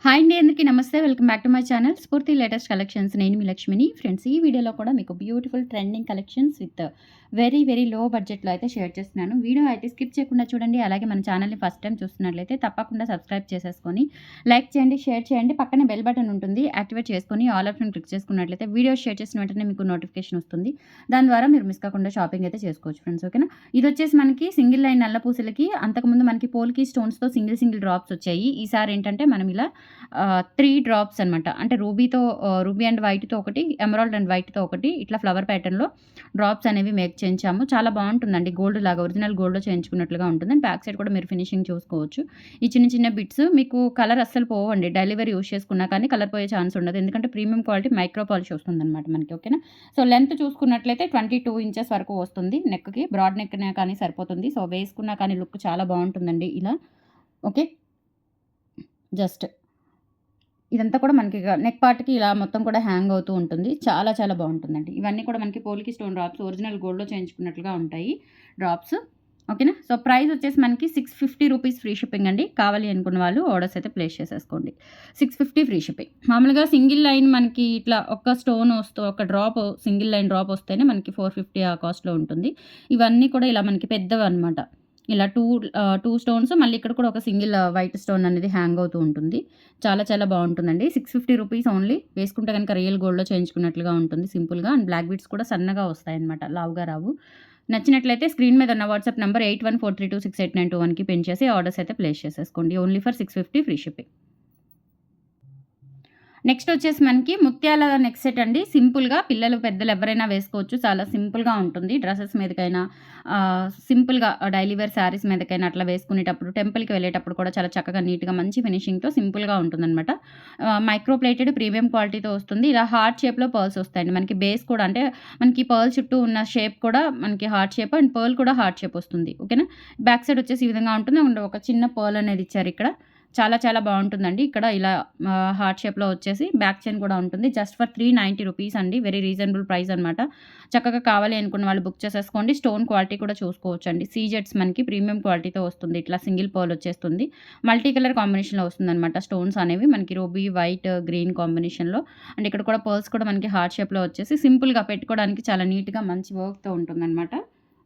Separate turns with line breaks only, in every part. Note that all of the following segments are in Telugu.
హాయ్ అండి, అందరికీ నమస్తే. Welcome back to my channel స్ఫూర్తి లేటెస్ట్ కలెక్షన్స్. నేను మీ లక్ష్మిని. ఫ్రెండ్స్, ఈ వీడియోలో కూడా మీకు beautiful trending collections with very low బడ్జెట్లో అయితే షేర్ చేస్తున్నాను. వీడియో అయితే స్కిప్ చేయకుండా చూడండి. అలాగే మన ఛానల్ని ఫస్ట్ టైం చూస్తున్నట్లయితే తప్పకుండా సబ్స్క్రైబ్ చేసేసుకొని లైక్ చేయండి, షేర్ చేయండి. పక్కనే బెల్ బటన్ ఉంటుంది, యాక్టివేట్ చేసుకొని ఆల్ ఆప్షన్ క్లిక్ చేసుకున్నట్లయితే వీడియో షేర్ చేసిన వెంటనే మీకు నోటిఫికేషన్ వస్తుంది. దాని ద్వారా మీరు మిస్ కాకుండా షాపింగ్ అయితే చేసుకోవచ్చు ఫ్రెండ్స్. ఓకేనా? ఇది వచ్చేసి మనకి సింగిల్ లైన్ నల్ల పూసలకి, అంతకుముందు మనకి పోల్కి స్టోన్స్తో సింగిల్ డ్రాప్స్ వచ్చాయి. ఈసారి ఏంటంటే మనం ఇలా 3 డ్రాప్స్ అనమాట. అంటే రూబీ అండ్ వైట్‌తో ఒకటి, ఎమరాల్డ్ అండ్ వైట్‌తో ఒకటి, ఇట్లా ఫ్లవర్ ప్యాటర్న్‌లో డ్రాప్స్ అనేవి మేక్ చేయించాము. చాలా బావుంటుందండి. గోల్డ్ లాగా ఒరిజినల్ గోల్డ్‌లో చేయించుకున్నట్లుగా ఉంటుంది. అండ్ బ్యాక్ సైడ్ కూడా మీరు ఫినిషింగ్ చూసుకోవచ్చు. ఈ చిన్న బిట్స్ మీకు కలర్ అస్సలు పోవండి. డైలీ వేర్ యూజ్ చేసుకున్నా కానీ కలర్ పోయే ఛాన్స్ ఉండదు. ఎందుకంటే ప్రీమియం క్వాలిటీ మైక్రో పాలిష్ వస్తుందనమాట మనకి. ఓకేనా? సో లెంత్ చూసుకున్నట్లయితే 22 ఇంచెస్ వరకు వస్తుంది నెక్‌కి. బ్రాడ్ నెక్‌న కానీ సరిపోతుంది. సో వేసుకున్నా కానీ లుక్ చాలా బావుంటుందండి ఇలా. ఓకే. జస్ట్ ఇదంతా కూడా మనకి నెక్ పార్ట్‌కి ఇలా మొత్తం కూడా హ్యాంగ్ అవుతూ ఉంటుంది. చాలా బావుంటుందండి. ఇవన్నీ కూడా మనకి పోల్కి స్టోన్ డ్రాప్స్ ఒరిజినల్ గోల్డ్‌లో చేయించుకున్నట్లుగా ఉంటాయి డ్రాప్స్. ఓకేనా? సో ప్రైస్ వచ్చేసి మనకి 650 రూపీస్ ఫ్రీ షిప్పింగ్ అండి. కావాలి అనుకున్న వాళ్ళు ఆర్డర్స్ అయితే ప్లేస్ చేసేసుకోండి. 650 ఫ్రీ షిప్పింగ్. మామూలుగా సింగిల్ లైన్ మనకి ఇట్లా ఒక స్టోన్ ఒక డ్రాప్ సింగిల్ లైన్ డ్రాప్ వస్తేనే మనకి 450 ఆ కాస్ట్‌లో ఉంటుంది. ఇవన్నీ కూడా ఇలా మనకి పెద్దవన్నమాట. ఇలా 2 స్టోన్స్, మళ్ళీ ఇక్కడ కూడా ఒక సింగిల్ వైట్ స్టోన్ అనేది హ్యాంగ్ అవుతూ ఉంటుంది. చాలా బావుంటుందండి. 650 రూపీస్ ఓన్లీ. వేసుకుంటే గనుక రియల్ గోల్డ్‌లో చేయించుకున్నట్లుగా ఉంటుంది సింపుల్‌గా. అండ్ బ్లాక్ బీడ్స్ కూడా సన్నగా వస్తాయన్నమాట. లావుగా రావు. నచ్చినట్లయితే స్క్రీన్ మీద ఉన్న వాట్సాప్ నంబర్ 8143268921కి పిన్ చేసి ఆర్డర్స్ అయితే ప్లేస్ చేసేసుకోండి. Only for 650 free shipping. Next వచ్చేసి మనకి ముత్యాల నెక్ సెట్ అండి. సింపుల్‌గా పిల్లలు, పెద్దలు ఎవరైనా వేసుకోవచ్చు. చాలా సింపుల్‌గా ఉంటుంది. డ్రెసెస్ మీదకైనా, సింపుల్‌గా డైలీ వేర్ శారీస్ మీదకైనా అట్లా వేసుకునేటప్పుడు, టెంపుల్‌కి వెళ్ళేటప్పుడు కూడా చాలా చక్కగా నీట్‌గా మంచి ఫినిషింగ్‌తో సింపుల్‌గా ఉంటుందనమాట. మైక్రో ప్లేటెడ్ ప్రీమియం క్వాలిటీతో వస్తుంది. ఇలా హార్ట్ షేప్‌లో పర్ల్స్ వస్తాయండి. మనకి బేస్ కూడా అంటే మనకి పర్ల్ చుట్టూ ఉన్న షేప్ కూడా మనకి హార్ట్ షేప్, అండ్ పర్ల్ కూడా హార్ట్ షేప్ వస్తుంది. ఓకేనా? బ్యాక్ సైడ్ వచ్చేసి ఈ విధంగా ఉంటుంది. అండ్ ఒక చిన్న పర్ల్ అనేది ఇచ్చారు ఇక్కడ. చాలా బావుంటుందండి. ఇక్కడ ఇలా హార్ట్ షేప్‌లో వచ్చేసి బ్యాక్ చైన్ కూడా ఉంటుంది. జస్ట్ ఫర్ 390 రూపీస్ అండి. వెరీ రీజనబుల్ ప్రైస్ అనమాట. చక్కగా కావాలి అనుకున్న వాళ్ళు బుక్ చేసేసుకోండి. స్టోన్ క్వాలిటీ కూడా చూసుకోవచ్చండి. సీజెట్స్ మనకి ప్రీమియం క్వాలిటీతో వస్తుంది. ఇట్లా సింగిల్ పర్ల్ వచ్చేస్తుంది. మల్టీ కలర్ కాంబినేషన్‌లో వస్తుందనమాట. స్టోన్స్ అనేవి మనకి రూబీ, వైట్, గ్రీన్ కాంబినేషన్‌లో. అండ్ ఇక్కడ కూడా పర్ల్స్ కూడా మనకి హార్ట్ షేప్‌లో వచ్చేసి సింపుల్‌గా పెట్టుకోవడానికి చాలా నీట్‌గా మంచి వర్క్‌తో ఉంటుందనమాట.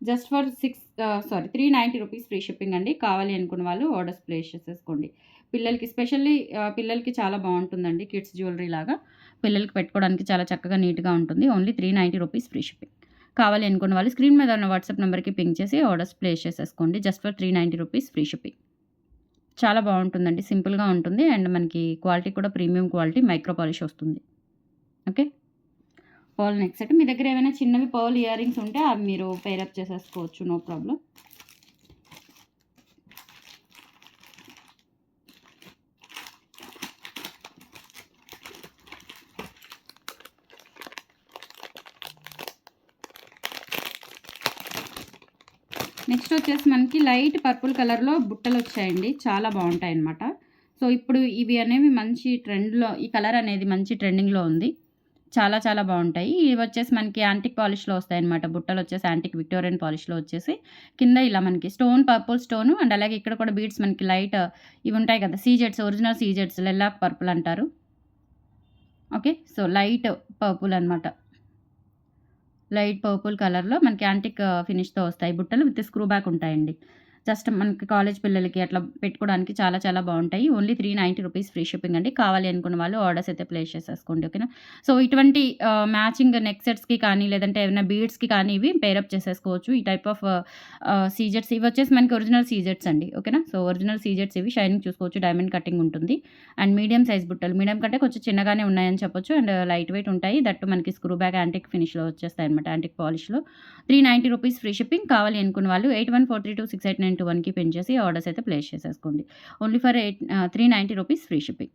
Just for 390 rupees free shipping అండి. కావాలి అనుకున్న వాళ్ళు ఆర్డర్స్ ప్లేస్ చేసేసుకోండి. పిల్లలకి స్పెషల్లీ పిల్లలకి చాలా బావుంటుందండి. కిడ్స్ జ్యువెలరీ లాగా పిల్లలకి పెట్టుకోవడానికి చాలా చక్కగా నీట్‌గా ఉంటుంది. Only 390 rupees free shipping. కావాలి అనుకున్న వాళ్ళు స్క్రీన్ మీద ఉన్న వాట్సాప్ నెంబర్‌కి పింగ్ చేసి ఆర్డర్స్ ప్లేస్ చేసేసుకోండి. Just for 390 rupees free shipping. చాలా బావుంటుందండి. సింపుల్‌గా ఉంటుంది. అండ్ మనకి క్వాలిటీ కూడా ప్రీమియం క్వాలిటీ మైక్రో పాలిష్ వస్తుంది. ఓకే. Pearl neck set. మీ దగ్గర ఏమైనా చిన్నవి పర్ల్ ఇయర్ రింగ్స్ ఉంటే అవి మీరు పేరప్ చేసేసుకోవచ్చు. No problem. నెక్స్ట్ వచ్చేసి మనకి లైట్ పర్పుల్ కలర్‌లో బుట్టలొచ్చాయండి. చాలా బావుంటాయన్నమాట. సో, ఇప్పుడు ఇవి అనేవి మంచి ట్రెండ్‌లో, ఈ కలర్ అనేది మంచి ట్రెండింగ్‌లో ఉంది. చాలా బావుంటాయి. ఇవి వచ్చేసి మనకి యాంటిక్ పాలిష్‌లో వస్తాయన్నమాట. బుట్టలొచ్చేసి యాంటిక్ విక్టోరియన్ పాలిష్‌లో వచ్చేసి కింద ఇలా మనకి స్టోన్, పర్పుల్ స్టోను, అండ్ అలాగే ఇక్కడ కూడా బీడ్స్ మనకి లైట్ ఇవి ఉంటాయి కదా! సీజెడ్స్, ఒరిజినల్ సీజెడ్స్ లిలాక్ పర్పుల్ అంటారు. ఓకే. సో, లైట్ పర్పుల్ అనమాట. లైట్ పర్పుల్ కలర్‌లో మనకి యాంటిక్ ఫినిష్‌తో వస్తాయి బుట్టలు. విత్ స్క్రూ బ్యాక్ ఉంటాయండి. జస్ట్ మనకి కాలేజ్ పిల్లలకి అట్లా పెట్టుకోవడానికి చాలా బావుంటాయి. ఓన్లీ 390 రూపీస్ ఫ్రీ షిప్పింగ్ అండి. కావాలి అనుకున్న వాళ్ళు ఆర్డర్స్ అయితే ప్లేస్ చేసేసుకోండి. ఓకేనా? సో, ఇటువంటి మ్యాచింగ్ నెక్ సెట్స్‌కి కానీ, లేదంటే ఏమైనా బీడ్స్‌కి కానీ ఇవి పేరప్ చేసేసుకోవచ్చు. ఈ టైప్ ఆఫ్ సీజెట్స్ ఇవి వచ్చేసి మనకి ఒరిజినల్ సీజెట్స్ అండి. ఓకేనా? సో, ఒరిజినల్ సీజెట్స్ ఇవి షైనింగ్ చూసుకోవచ్చు. డైమండ్ కటింగ్ ఉంటుంది. అండ్ మీడియం సైజ్ బుట్టలు. మీడియం కంటే కొంచెం చిన్నగానే ఉన్నాయని చెప్పొచ్చు. అండ్ లైట్ వెయిట్ ఉంటాయి. దట్టు మనకి స్క్రూ బ్యాక్ యాంటిక్ ఫినిష్‌లో వచ్చేస్తాయన్నమాట. యాంటిక్ పాలిష్‌లో. 390 రూపీస్ ఫ్రీ షిప్పింగ్. కావాలి అనుకున్న వాళ్ళు 8143268921కి పిన్ చేసి ఆర్డర్స్ అయితే ప్లేస్ చేసేసుకోండి. Only for 390 rupees free shipping.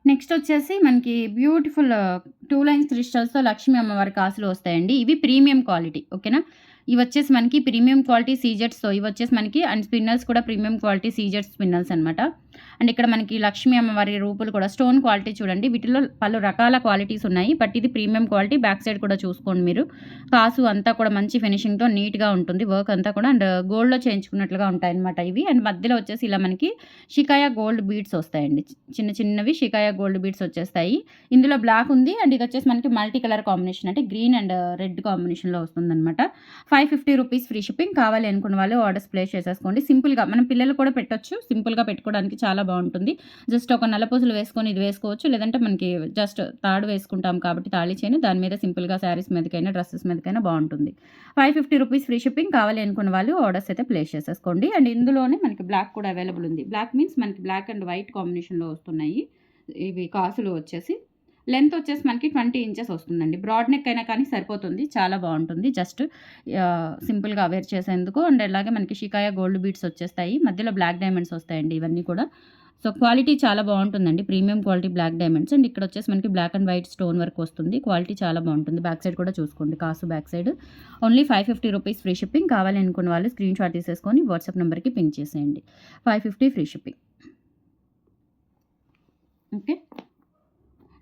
Next వచ్చేసి మనకి బ్యూటిఫుల్ 2 లైన్స్ క్రిస్టల్స్‌తో లక్ష్మీ అమ్మవారి కాసులు వస్తాయండి. ఇవి ప్రీమియం క్వాలిటీ. ఓకేనా? ఇవొచ్చేసి మనకి ప్రీమియం క్వాలిటీ సీజెట్స్‌తో ఇవొచ్చేసి మనకి, అండ్ స్పిన్నర్స్ కూడా ప్రీమియం క్వాలిటీ సీజెట్స్ స్పిన్నర్స్ అనమాట. అండ్ ఇక్కడ మనకి లక్ష్మీ అమ్మవారి రూపులు కూడా స్టోన్ క్వాలిటీ చూడండి. వీటిలో పలు రకాల క్వాలిటీస్ ఉన్నాయి. బట్ ఇది ప్రీమియం క్వాలిటీ. బ్యాక్ సైడ్ కూడా చూసుకోండి మీరు. కాసు అంతా కూడా మంచి ఫినిషింగ్‌తో నీట్‌గా ఉంటుంది వర్క్ అంతా కూడా. అండ్ గోల్డ్‌లో చేయించుకున్నట్లుగా ఉంటాయన్నమాట ఇవి. అండ్ మధ్యలో వచ్చేసి ఇలా మనకి షికాయా గోల్డ్ బీడ్స్ వస్తాయండి. చిన్న చిన్నవి షికాయా గోల్డ్ బీడ్స్ వచ్చేస్తాయి. ఇందులో బ్లాక్ ఉంది. అండ్ ఇది వచ్చేసి మనకి మల్టీ కలర్ కాంబినేషన్ అంటే గ్రీన్ అండ్ రెడ్ కాంబినేషన్‌లో వస్తుందన్నమాట. 550 రూపీస్ ఫ్రీ షిప్పింగ్. కావాలి అనుకున్న వాళ్ళు ఆర్డర్స్ ప్లేస్ చేసేసుకోండి. సింపుల్‌గా మనం పిల్లలు కూడా పెట్టొచ్చు. సింపుల్‌గా పెట్టుకోవడానికి చాలా బాగుంటుంది. జస్ట్ ఒక నల్లపూసలు వేసుకొని ఇది వేసుకోవచ్చు. లేదంటే మనకి జస్ట్ తాడు వేసుకుంటాం కాబట్టి తాళి చైన్ దాని మీద సింపుల్‌గా శారీస్ మీదకైనా డ్రెస్సెస్ మీదకైనా బాగుంటుంది. 550 రూపీస్ ఫ్రీ షిప్పింగ్. కావాలి అనుకున్న వాళ్ళు ఆర్డర్స్ అయితే ప్లేస్ చేసేసుకోండి. అండ్ ఇందులోనే మనకి బ్లాక్ కూడా అవైలబుల్ ఉంది. బ్లాక్ మీన్స్ మనకి బ్లాక్ అండ్ వైట్ కాంబినేషన్‌లో వస్తున్నాయి. ఇవి కాసులు వచ్చేసి లెంత్ వచ్చేసి మనకి 20 ఇంచెస్ వస్తుందండి. బ్రాడ్ నెక్ అయినా కానీ సరిపోతుంది. చాలా బాగుంటుంది. జస్ట్ సింపుల్‌గా వేర్ చేసేందుకు. అండ్ అలాగే మనకి షికాయా గోల్డ్ బీడ్స్ వచ్చేస్తాయి. మధ్యలో బ్లాక్ డైమండ్స్ వస్తాయండి ఇవన్నీ కూడా. సో క్వాలిటీ చాలా బాగుంటుందండి. Premium quality black diamonds. And ఇక్కడ వచ్చేసి మనకి black and white stone work వస్తుంది. క్వాలిటీ చాలా బాగుంటుంది. బ్యాక్ సైడ్ కూడా చూసుకోండి. కాసు back side. Only 550 rupees free shipping. కావాలి అనుకున్న వాళ్ళు స్క్రీన్ షాట్ తీసేసుకొని వాట్సాప్ నెంబర్కి పింక్ చేసేయండి. 550 ఫ్రీ షిప్పింగ్. ఓకే.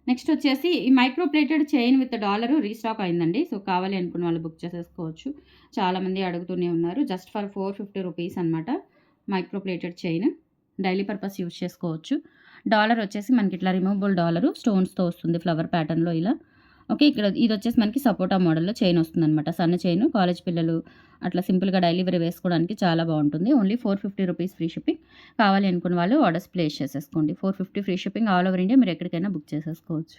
నెక్స్ట్ వచ్చేసి ఈ micro plated chain with dollar restock అయిందండి. సో కావాలి అనుకున్న వాళ్ళు బుక్ చేసేసుకోవచ్చు. చాలామంది అడుగుతూనే ఉన్నారు. జస్ట్ ఫర్ 450 రూపీస్ అనమాట. Micro plated chain daily purpose use చేసుకోవచ్చు. డాలర్ వచ్చేసి మనకి ఇట్లా రిమూవబుల్ డాలరు స్టోన్స్తో వస్తుంది ఫ్లవర్ ప్యాటర్న్లో ఇలా. ఓకే. ఇక్కడ ఇది వచ్చేసి మనకి సపోటా మోడల్‌లో చైన్ వస్తుందనమాట. సన్న చైను కాలేజ్ పిల్లలు అట్లా సింపుల్‌గా డైలీ వేర్ వేసుకోవడానికి చాలా బాగుంటుంది. Only 450 rupees free shipping. కావాలి అనుకున్న వాళ్ళు ఆర్డర్స్ ప్లేస్ చేసేసుకోండి. 450 free shipping. All over India మీరు ఎక్కడికైనా బుక్ చేసేసుకోవచ్చు.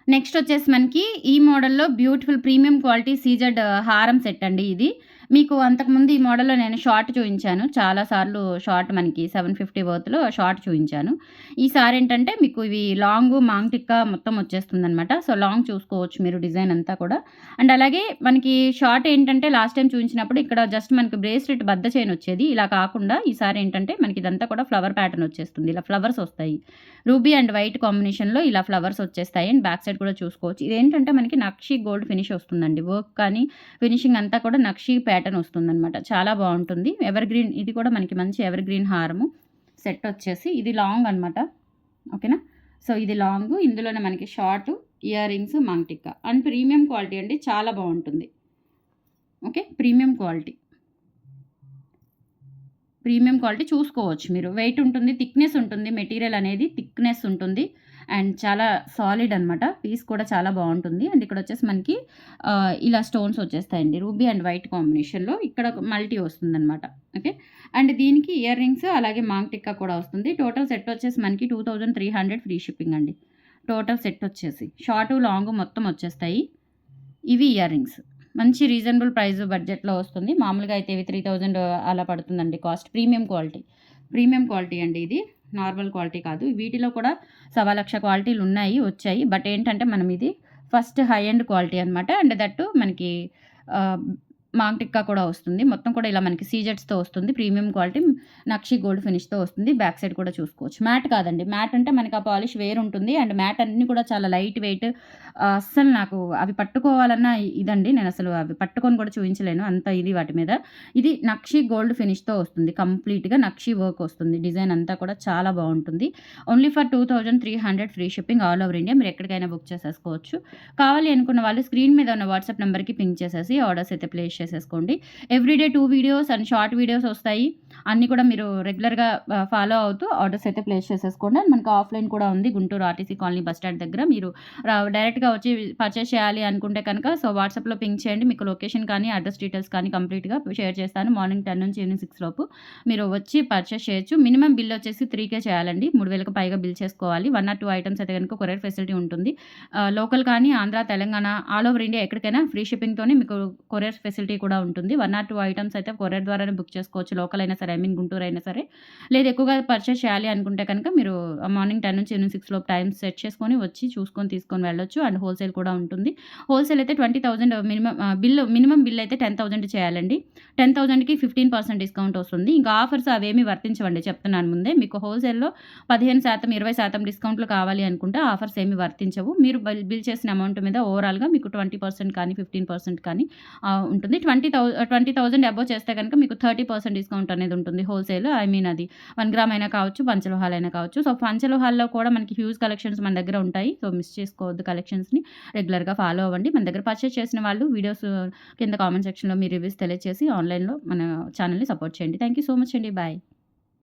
నెక్స్ట్ వచ్చేసి మనకి ఈ మోడల్‌లో బ్యూటిఫుల్ ప్రీమియం క్వాలిటీ సీజెడ్ హారం సెట్ అండి ఇది. మీకు అంతకుముందు ఈ మోడల్‌లో నేను షార్ట్ చూయించాను. చాలా సార్లు షార్ట్ మనకి 750 వర్త్‌లో షార్ట్ చూయించాను. ఈసారి ఏంటంటే మీకు ఇవి లాంగు మాంగ్ టిక్కా మొత్తం వచ్చేస్తుందనమాట. సో లాంగ్ చూసుకోవచ్చు మీరు డిజైన్ అంతా కూడా. అండ్ అలాగే మనకి షార్ట్ ఏంటంటే లాస్ట్ టైం చూయించినప్పుడు ఇక్కడ జస్ట్ మనకి బ్రేస్లెట్ బద్ద చైన్ వచ్చేది. ఇలా కాకుండా ఈసారి ఏంటంటే మనకి ఇదంతా కూడా ఫ్లవర్ ప్యాటర్న్ వచ్చేస్తుంది. ఇలా ఫ్లవర్స్ వస్తాయి. రూబీ అండ్ వైట్ కాంబినేషన్‌లో ఇలా ఫ్లవర్స్ వచ్చేస్తాయి. అండ్ బ్యాక్ సైడ్ కూడా చూసుకోవచ్చు. ఇదేంటంటే మనకి నక్షి గోల్డ్ ఫినిష్ వస్తుందండి. వర్క్ కానీ ఫినిషింగ్ అంతా కూడా నక్షి ప్యాటర్న్ వస్తుందనమాట. చాలా బాగుంటుంది. ఎవర్ గ్రీన్ ఇది కూడా మనకి మంచి ఎవర్ గ్రీన్ హారము సెట్ వచ్చేసి ఇది లాంగ్ అనమాట. ఓకేనా. సో ఇది లాంగ్. ఇందులోనే మనకి short earrings maang tikka and premium quality అండి. చాలా బాగుంటుంది. ఓకే. ప్రీమియం క్వాలిటీ చూసుకోవచ్చు మీరు. వెయిట్ ఉంటుంది. థిక్నెస్ ఉంటుంది. మెటీరియల్ అనేది థిక్నెస్ ఉంటుంది. అండ్ చాలా సాలిడ్ అనమాట. పీస్ కూడా చాలా బాగుంటుంది. అండ్ ఇక్కడ వచ్చేసి మనకి ఇలా స్టోన్స్ వచ్చేస్తాయండి. రూబీ అండ్ వైట్ కాంబినేషన్‌లో ఇక్కడ మల్టీ వస్తుందనమాట. ఓకే. అండ్ దీనికి ఇయర్ రింగ్స్ అలాగే మాంగ్ టిక్కా కూడా వస్తుంది. టోటల్ సెట్ వచ్చేసి మనకి 2300 ఫ్రీ షిప్పింగ్ అండి. టోటల్ సెట్ వచ్చేసి షార్ట్ లాంగ్ మొత్తం వచ్చేస్తాయి. ఇవి ఇయర్ రింగ్స్. మంచి రీజనబుల్ ప్రైస్ బడ్జెట్‌లో వస్తుంది. మామూలుగా అయితే ఇవి 3000 అలా పడుతుందండి కాస్ట్. ప్రీమియం క్వాలిటీ అండి ఇది. నార్మల్ క్వాలిటీ కాదు. వీటిలో కూడా 1,00,000 క్వాలిటీలు వచ్చాయి. బట్ ఏంటంటే మనం ఇది ఫస్ట్ హై ఎండ్ క్వాలిటీ అనమాట. అండ్ దట్టు మనకి మాంగ్ టిక్కా కూడా వస్తుంది. మొత్తం కూడా ఇలా మనకి సీజెట్స్‌తో వస్తుంది. ప్రీమియం క్వాలిటీ నక్షి గోల్డ్ ఫినిష్‌తో వస్తుంది. బ్యాక్ సైడ్ కూడా చూసుకోవచ్చు. మ్యాట్ కాదండి. మ్యాట్ అంటే మనకి ఆ పాలిష్ వేరు ఉంటుంది. అండ్ మ్యాట్ అన్నీ కూడా చాలా లైట్ వెయిట్. అస్సలు నాకు అవి పట్టుకోవాలన్నా ఇదండి. నేను అసలు అవి పట్టుకొని కూడా చూయించలేను. అంత ఇది వాటి మీద. ఇది నక్షి గోల్డ్ ఫినిష్‌తో వస్తుంది. కంప్లీట్‌గా నక్షి వర్క్ వస్తుంది. డిజైన్ అంతా కూడా చాలా బాగుంటుంది. Only for 2300 free shipping. All over India మీరు ఎక్కడికైనా బుక్ చేసేసుకోవచ్చు. కావాలి అనుకున్న వాళ్ళు స్క్రీన్ మీద ఉన్న వాట్సాప్ నెంబర్‌కి పింక్ చేసేసి ఆర్డర్స్ అయితే ప్లేస్ చేసేసుకోండి. Everyday 2 videos and short videos వస్తాయి. అన్నీ కూడా మీరు రెగ్యులర్‌గా ఫాలో అవుతూ ఆర్డర్స్ అయితే ప్లేస్ చేసేసుకోండి. అండ్ మనకు ఆఫ్లైన్ కూడా ఉంది. Guntur RTC colony bus stand దగ్గర. మీరు డైరెక్ట్‌గా వచ్చి పర్చేస్ చేయాలి అనుకుంటే కనుక సో వాట్సాప్‌లో పింక్ చేయండి. మీకు లొకేషన్ కానీ అడ్రస్ డీటెయిల్స్ కానీ కంప్లీట్‌గా షేర్ చేస్తాను. మార్నింగ్ 10 నుంచి ఈవినింగ్ 6 లోపు మీరు వచ్చి పర్చేస్ చేయొచ్చు. మినిమమ్ బిల్ వచ్చేసి 3,000 చేయాలండి. 3,000కి పైగా బిల్ చేసుకోవాలి. 1 ఆర్ 2 ఐటమ్స్ అయితే కనుక కొరియర్ ఫెసిలిటీ ఉంటుంది. లోకల్ కానీ Andhra, Telangana all over India ఎక్కడికైనా ఫ్రీ షిప్పింగ్‌తోనే మీకు కొరియర్ ఫెసిలిటీ కూడా ఉంటుంది. 1 ఆర్ 2 ఐటమ్స్ అయితే కొరియర్ ద్వారానే బుక్ చేసుకోవచ్చు. లోకల్ అయినా సరే గుంటూరు అయినా సరే. లేదు ఎక్కువగా పర్చేస్ చేయాలి అనుకుంటే కనుక మీరు మార్నింగ్ 10 నుంచి ఈవినింగ్ 6 లోపు టైం సెట్ చేసుకొని వచ్చి చూసుకొని తీసుకొని వెళ్ళొచ్చు. అండ్ హోల్సేల్ కూడా ఉంటుంది. హోల్సేల్ అయితే 20,000 మినిమమ్ బిల్ అయితే 10,000 చేయాలండి. 10,000కి 15% డిస్కౌంట్ వస్తుంది. ఇంకా ఆఫర్స్ అవేమీ వర్తించవండి. చెప్తున్నాను ముందే. మీకు హోల్సేల్‌లో 15%, 20% డిస్కౌంట్లు కావాలి అనుకుంటే ఆఫర్స్ ఏమి వర్తించవు. మీరు బిల్ చేసిన అమౌంట్ మీద ఓవరాల్‌గా మీకు 20% కానీ 15% కానీ ఉంటుంది. ఉంటుంది. 20,000 అబోవ్ చేస్తే గనుక మీకు 30% డిస్కౌంట్ అనేది ఉంటుంది హోల్‌సేల్. ఐ మీన్ అది 1 గ్రామ్ అయినా కావచ్చు, పంచలోహాలైనా కావచ్చు. సో, పంచలోహాల్లో కూడా మనకి హ్యూజ్ కలెక్షన్స్ మన దగ్గర ఉంటాయి. సో, మిస్ చేసుకోవద్దు కలెక్షన్స్‌ని. రెగ్యులర్‌గా ఫాలో అవ్వండి. మన దగ్గర పర్చేస్ చేసిన వాళ్ళు వీడియోస్ కింద కామెంట్ సెక్షన్‌లో మీ రివ్యూస్ తెలియజేసి ఆన్‌లైన్‌లో మన ఛానెల్‌ని సపోర్ట్ చేయండి. థాంక్ యూ సో మచ్ అండి. బాయ్.